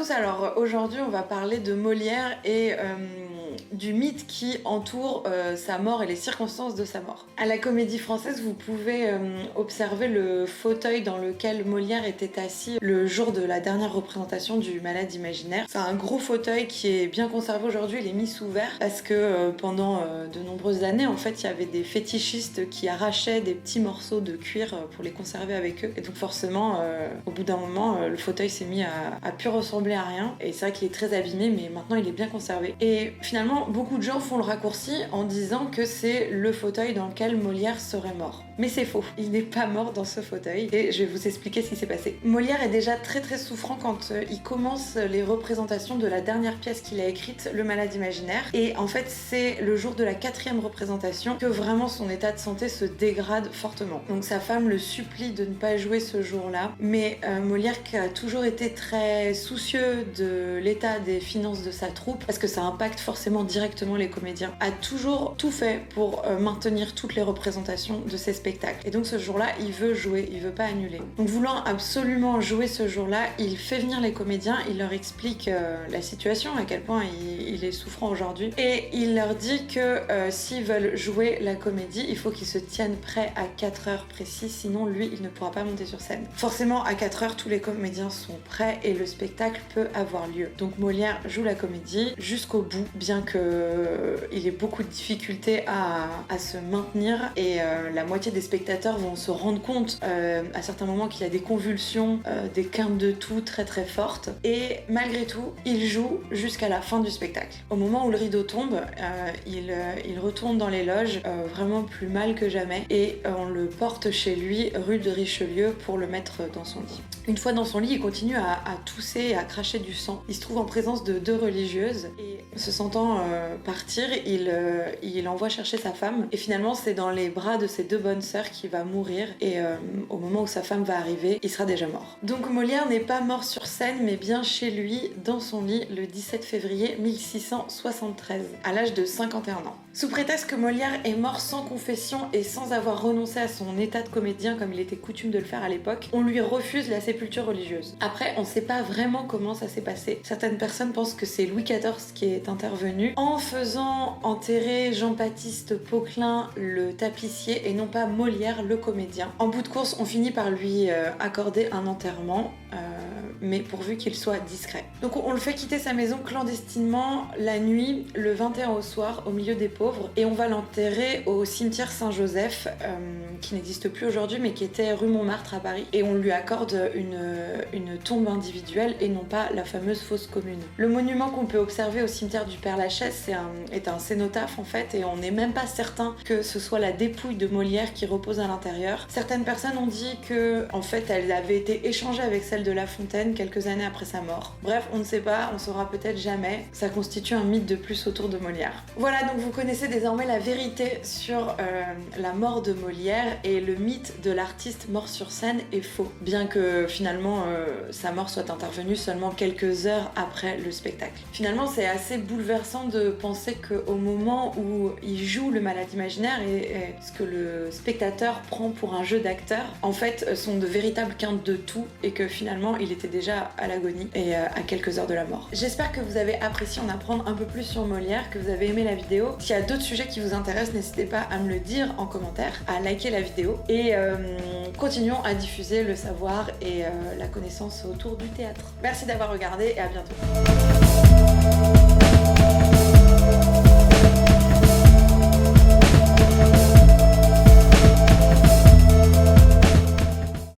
tous, alors aujourd'hui on va parler de Molière et du mythe qui entoure sa mort et les circonstances de sa mort. À la Comédie Française, vous pouvez observer le fauteuil dans lequel Molière était assis le jour de la dernière représentation du Malade imaginaire. C'est un gros fauteuil qui est bien conservé aujourd'hui, il est mis sous verre parce que pendant de nombreuses années, en fait, il y avait des fétichistes qui arrachaient des petits morceaux de cuir pour les conserver avec eux. Et donc forcément, au bout d'un moment, le fauteuil s'est mis à plus ressembler à rien. Et c'est vrai qu'il est très abîmé, mais maintenant il est bien conservé. Et finalement, beaucoup de gens font le raccourci en disant que c'est le fauteuil dans lequel Molière serait mort. Mais c'est faux, il n'est pas mort dans ce fauteuil. Et je vais vous expliquer ce qui s'est passé. Molière est déjà très souffrant quand il commence les représentations de la dernière pièce qu'il a écrite, Le Malade imaginaire. Et en fait, c'est le jour de la 4e représentation que vraiment son état de santé se dégrade fortement. Donc sa femme le supplie de ne pas jouer ce jour-là. Mais Molière, qui a toujours été très soucieux de l'état des finances de sa troupe, parce que ça impacte forcément directement les comédiens, a toujours tout fait pour maintenir toutes les représentations de ses spectacles. Et donc ce jour-là, il veut jouer, il veut pas annuler. Donc voulant absolument jouer ce jour-là, il fait venir les comédiens, il leur explique la situation, à quel point il est souffrant aujourd'hui, et il leur dit que s'ils veulent jouer la comédie, il faut qu'ils se tiennent prêts à 4 heures précises, sinon lui, il ne pourra pas monter sur scène. Forcément, à 4 heures, tous les comédiens sont prêts et le spectacle peut avoir lieu. Donc Molière joue la comédie jusqu'au bout, bien qu'il ait beaucoup de difficultés à se maintenir, et la moitié des spectateurs vont se rendre compte à certains moments qu'il y a des convulsions, des quintes de toux très fortes, et malgré tout, il joue jusqu'à la fin du spectacle. Au moment où le rideau tombe, il retourne dans les loges, vraiment plus mal que jamais, et on le porte chez lui, rue de Richelieu, pour le mettre dans son lit. Une fois dans son lit, il continue à tousser et à cracher du sang. Il se trouve en présence de 2 religieuses, et se sentant partir, il envoie chercher sa femme, et finalement c'est dans les bras de ses 2 bonnes sœurs qu'il va mourir, et au moment où sa femme va arriver, il sera déjà mort. Donc Molière n'est pas mort sur scène, mais bien chez lui, dans son lit, le 17 février 1673, à l'âge de 51 ans. Sous prétexte que Molière est mort sans confession et sans avoir renoncé à son état de comédien comme il était coutume de le faire à l'époque, on lui refuse la sépulture religieuse. Après, on sait pas vraiment comment ça s'est passé. Certaines personnes pensent que c'est Louis XIV qui est intervenu en faisant enterrer Jean-Baptiste Poquelin, le tapissier, et non pas Molière, le comédien. En bout de course, on finit par lui accorder un enterrement, mais pourvu qu'il soit discret. Donc on le fait quitter sa maison clandestinement la nuit, le 21 au soir, au milieu des pauvres, et on va l'enterrer au cimetière Saint-Joseph, qui n'existe plus aujourd'hui, mais qui était rue Montmartre à Paris, et on lui accorde une tombe individuelle et non pas la fameuse fosse commune. Le monument qu'on peut observer au cimetière du Père-Lachaise est un cénotaphe en fait, et on n'est même pas certain que ce soit la dépouille de Molière qui repose à l'intérieur. Certaines personnes ont dit que en fait elle avait été échangée avec celle de La Fontaine quelques années après sa mort. Bref, on ne sait pas, on saura peut-être jamais. Ça constitue un mythe de plus autour de Molière. Voilà, donc vous connaissez désormais la vérité sur la mort de Molière, et le mythe de l'artiste mort sur scène est faux, bien que finalement sa mort soit intervenue seulement quelques heures après le spectacle. Finalement, c'est assez bouleversant de penser qu'au moment où il joue le Malade imaginaire et ce que le spectateur prend pour un jeu d'acteur, en fait, sont de véritables quintes de toux, et que finalement il était déjà à l'agonie et à quelques heures de la mort. J'espère que vous avez apprécié en apprendre un peu plus sur Molière, que vous avez aimé la vidéo. S'il y a d'autres sujets qui vous intéressent, n'hésitez pas à me le dire en commentaire, à liker la vidéo, et continuons à diffuser le savoir et la connaissance autour du théâtre. Merci d'avoir regardé, et à bientôt.